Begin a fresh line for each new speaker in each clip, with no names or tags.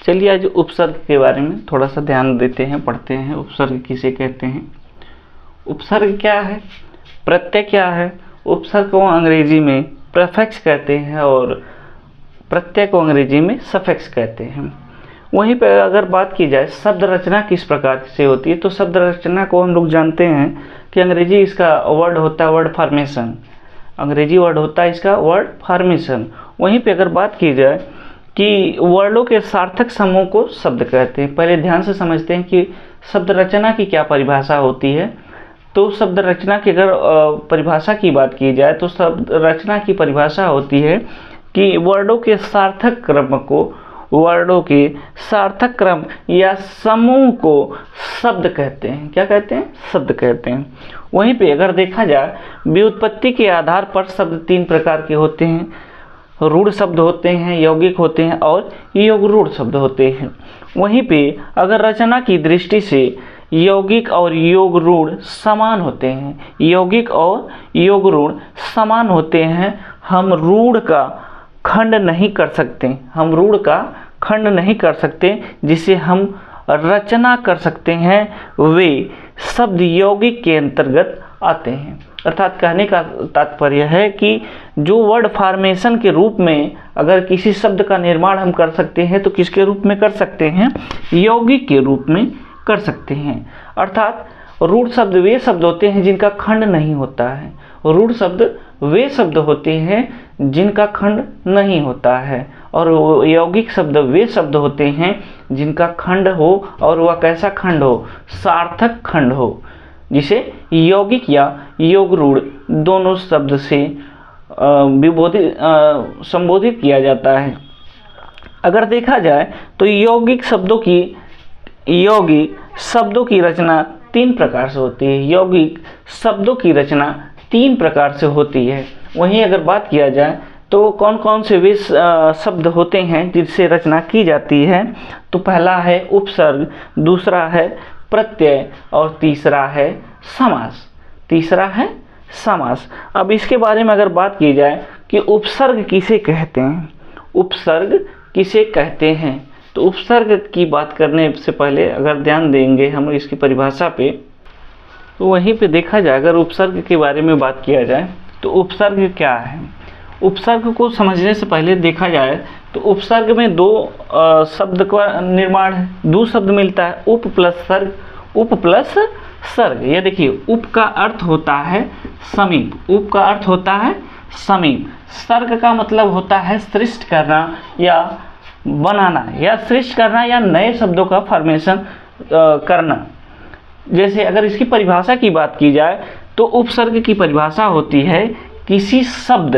चलिए आज उपसर्ग के बारे में थोड़ा सा ध्यान देते हैं, पढ़ते हैं। उपसर्ग किसे कहते हैं, उपसर्ग क्या है, प्रत्यय क्या है। उपसर्ग को अंग्रेजी में प्रीफिक्स कहते हैं और प्रत्यय को अंग्रेजी में सफिक्स कहते हैं। वहीं पर अगर बात की जाए शब्द रचना किस प्रकार से होती है, तो शब्द रचना को हम लोग जानते हैं कि अंग्रेजी इसका वर्ड होता है वर्ड फॉर्मेशन, अंग्रेजी वर्ड होता है इसका वर्ड फॉर्मेशन। वहीं पे अगर बात की जाए कि वर्डों के सार्थक समूह को शब्द कहते हैं। पहले ध्यान से समझते हैं कि शब्द रचना की क्या परिभाषा होती है। तो शब्द रचना की अगर परिभाषा की बात की जाए तो शब्द रचना की परिभाषा होती है कि वर्डों के सार्थक क्रम को, वर्डों के सार्थक क्रम या समूह को शब्द कहते हैं। क्या कहते हैं, शब्द कहते हैं। वहीं पे अगर देखा जाए व्युत्पत्ति के आधार पर शब्द तीन प्रकार के होते हैं, रूढ़ शब्द होते हैं, यौगिक होते हैं और योग रूढ़ शब्द होते हैं। वहीं पे अगर रचना की दृष्टि से यौगिक और योग रूढ़ समान होते हैं, यौगिक और योग रूढ़ समान होते हैं। हम रूढ़ का खंड नहीं कर सकते, हम रूढ़ का खंड नहीं कर सकते जिसे हम रचना कर सकते हैं, वे शब्द यौगिक के अंतर्गत आते हैं। अर्थात कहने का तात्पर्य है कि जो वर्ड फॉर्मेशन के रूप में अगर किसी शब्द का निर्माण हम कर सकते हैं तो किसके रूप में कर सकते हैं, यौगिक के रूप में कर सकते हैं। अर्थात रूढ़ शब्द वे शब्द होते हैं जिनका खंड नहीं होता है, रूढ़ शब्द वे शब्द होते हैं जिनका खंड नहीं होता है, और यौगिक शब्द वे शब्द होते हैं जिनका खंड हो, और वह कैसा खंड हो, सार्थक खंड हो, जिसे यौगिक या योग रूढ़ दोनों शब्द से संबोधित किया जाता है। अगर देखा जाए तो यौगिक शब्दों की रचना तीन प्रकार से होती है, यौगिक शब्दों की रचना तीन प्रकार से होती है। वहीं अगर बात किया जाए तो कौन कौन से वे शब्द होते हैं जिनसे रचना की जाती है, तो पहला है उपसर्ग, दूसरा है प्रत्यय और तीसरा है समास, तीसरा है समास। अब इसके बारे में अगर बात की जाए कि उपसर्ग किसे कहते हैं, उपसर्ग किसे कहते हैं, तो उपसर्ग की बात करने से पहले अगर ध्यान देंगे हम इसकी परिभाषा पे, तो वहीं पे देखा जाए अगर उपसर्ग के बारे में बात किया जाए तो उपसर्ग क्या है। उपसर्ग को समझने से पहले देखा जाए तो उपसर्ग में दो शब्द का निर्माण है, दो शब्द मिलता है, उप प्लस सर्ग, उप प्लस सर्ग। ये देखिए उप का अर्थ होता है समीप, उप का अर्थ होता है समीप, सर्ग का मतलब होता है सृष्ट करना या बनाना, या सृष्ट करना या नए शब्दों का फॉर्मेशन करना। जैसे अगर इसकी परिभाषा की बात की जाए तो उपसर्ग की परिभाषा होती है किसी शब्द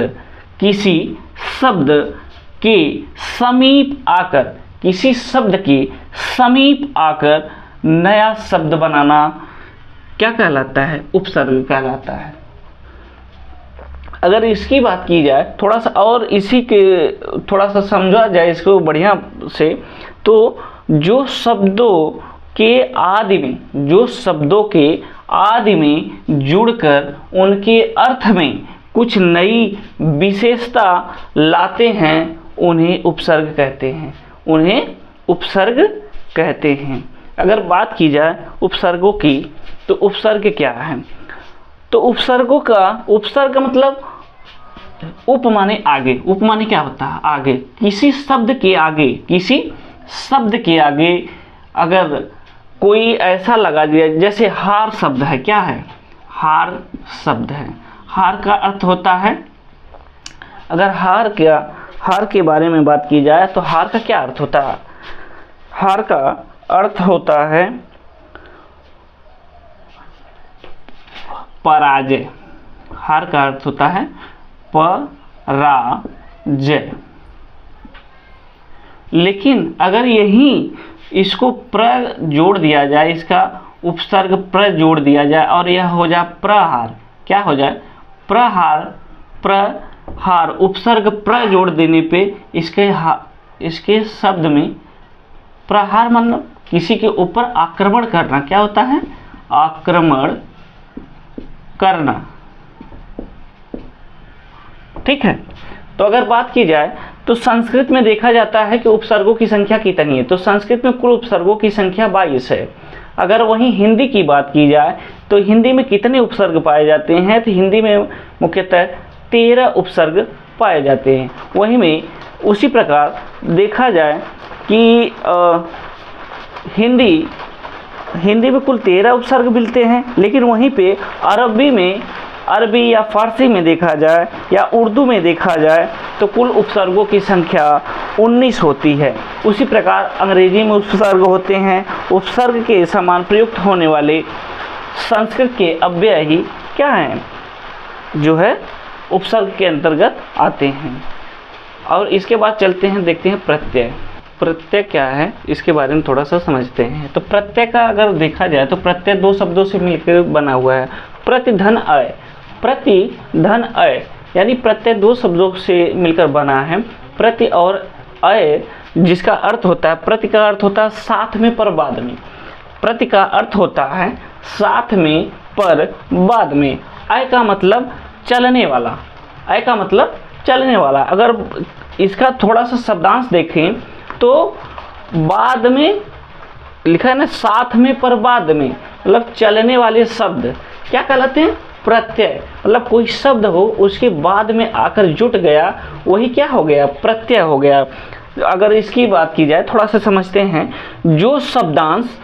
के समीप आकर, किसी शब्द के समीप आकर नया शब्द बनाना क्या कहलाता है, उपसर्ग कहलाता है। अगर इसकी बात की जाए थोड़ा सा और इसी के थोड़ा सा समझा जाए इसको बढ़िया से, तो जो शब्दों के आदि में जुड़कर उनके अर्थ में कुछ नई विशेषता लाते हैं उन्हें उपसर्ग कहते हैं, उन्हें उपसर्ग कहते हैं। अगर बात की जाए उपसर्गों की तो उपसर्ग क्या है, तो उपसर्ग मतलब उप माने आगे, उप माने क्या होता है आगे, किसी शब्द के आगे अगर कोई ऐसा लगा दिया, जैसे हार शब्द है, क्या है, हार शब्द है, हार का अर्थ होता है, अगर हार के बारे में बात की जाए तो हार का क्या अर्थ होता है, हार का अर्थ होता है पराजय, हार का अर्थ होता है पराजय। लेकिन अगर यही इसको प्र जोड़ दिया जाए, इसका उपसर्ग प्र जोड़ दिया जाए और यह हो जाए प्रहार, क्या हो जाए, प्रहार, उपसर्ग प्र जोड़ देने पे इसके शब्द में प्रहार मतलब किसी के ऊपर आक्रमण करना, क्या होता है, आक्रमण करना। ठीक है, तो अगर बात की जाए तो संस्कृत में देखा जाता है कि उपसर्गों की संख्या कितनी है, तो संस्कृत में कुल उपसर्गों की संख्या 22 है। अगर वहीं हिंदी की बात की जाए तो हिंदी में कितने उपसर्ग पाए जाते हैं, तो हिंदी में मुख्यतः 13 उपसर्ग पाए जाते हैं। वहीं में उसी प्रकार देखा जाए कि हिंदी में कुल 13 उपसर्ग मिलते हैं, लेकिन वहीं पे अरबी या फारसी में देखा जाए या उर्दू में देखा जाए तो कुल उपसर्गों की संख्या 19 होती है। उसी प्रकार अंग्रेजी में उपसर्ग होते हैं। उपसर्ग के समान प्रयुक्त होने वाले संस्कृत के अव्यय ही क्या हैं, जो है उपसर्ग के अंतर्गत आते हैं। और इसके बाद चलते हैं, देखते हैं प्रत्यय। प्रत्यय क्या है इसके बारे में थोड़ा सा समझते हैं। तो प्रत्यय का अगर देखा जाए तो प्रत्यय 2 शब्दों से मिलकर बना हुआ है, प्रति धन अय। प्रति धन अय यानी प्रत्यय 2 शब्दों से मिलकर बना है, प्रति और अय, जिसका अर्थ होता है, प्रति का अर्थ होता है साथ में पर बाद में, प्रति का अर्थ होता है साथ में पर बाद में, अय का मतलब चलने वाला, अय का मतलब चलने वाला। अगर इसका थोड़ा सा शब्दांश देखें तो बाद में लिखा है ना, साथ में पर बाद में, मतलब चलने वाले शब्द क्या कहलाते हैं, प्रत्यय। मतलब कोई शब्द हो उसके बाद में आकर जुट गया, वही क्या हो गया, प्रत्यय हो गया। अगर इसकी बात की जाए, थोड़ा सा समझते हैं, जो शब्दांश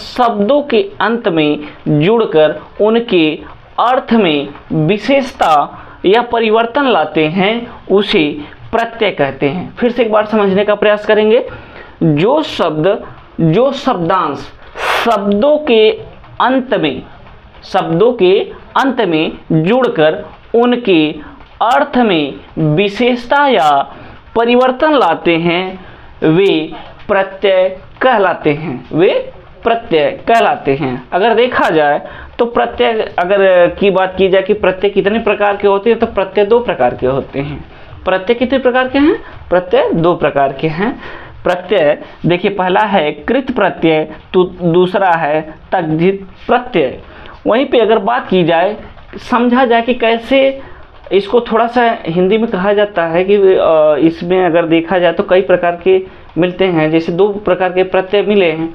शब्दों के अंत में जुड़कर उनके अर्थ में विशेषता या परिवर्तन लाते हैं उसे प्रत्यय कहते हैं। फिर से एक बार समझने का प्रयास करेंगे। जो शब्दांश शब्दों के अंत में जुड़कर उनके अर्थ में विशेषता या परिवर्तन लाते हैं वे प्रत्यय कहलाते हैं। अगर देखा जाए तो प्रत्यय अगर की बात की जाए कि प्रत्यय कितने प्रकार के होते हैं, तो प्रत्यय 2 प्रकार के होते हैं। प्रत्यय कितने प्रकार के हैं, प्रत्यय 2 प्रकार के हैं। प्रत्यय देखिए, पहला है कृत प्रत्यय, तो दूसरा है तद्धित प्रत्यय। वहीं पे अगर बात की जाए, समझा जाए कि कैसे इसको थोड़ा सा हिंदी में कहा जाता है कि इसमें अगर देखा जाए तो कई प्रकार के मिलते हैं। जैसे 2 प्रकार के प्रत्यय मिले हैं,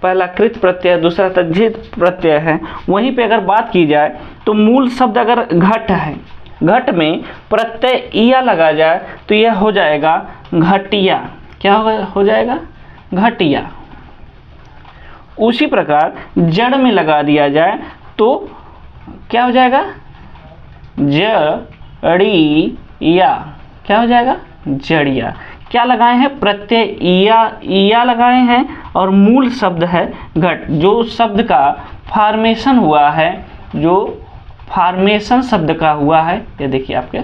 पहला कृत प्रत्यय, दूसरा तद्धित प्रत्यय है। वहीं पे अगर बात की जाए तो मूल शब्द अगर घट है, घट में प्रत्यय इया लगा जाए तो यह हो जाएगा घटिया। क्या हो जाएगा, घटिया। उसी प्रकार जड़ में लगा दिया जाए तो क्या हो जाएगा, जड़िया। क्या हो जाएगा, जड़िया। क्या लगाए हैं, प्रत्यय इया लगाए हैं और मूल शब्द है घट। जो शब्द का फॉर्मेशन हुआ है, जो फॉर्मेशन शब्द का हुआ है, ये देखिए आपके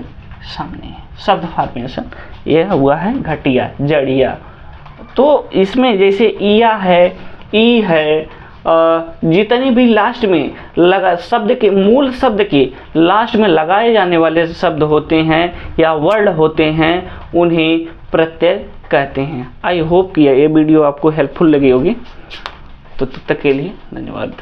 सामने शब्द फॉर्मेशन ये हुआ है घटिया, जड़िया। तो इसमें जैसे इया है, ई है, जितनी भी लास्ट में लगा शब्द के, मूल शब्द के लास्ट में लगाए जाने वाले शब्द होते हैं या वर्ड होते हैं, उन्हें प्रत्यय कहते हैं। आई होप कि ये वीडियो आपको हेल्पफुल लगी होगी। तो तब तक के लिए धन्यवाद।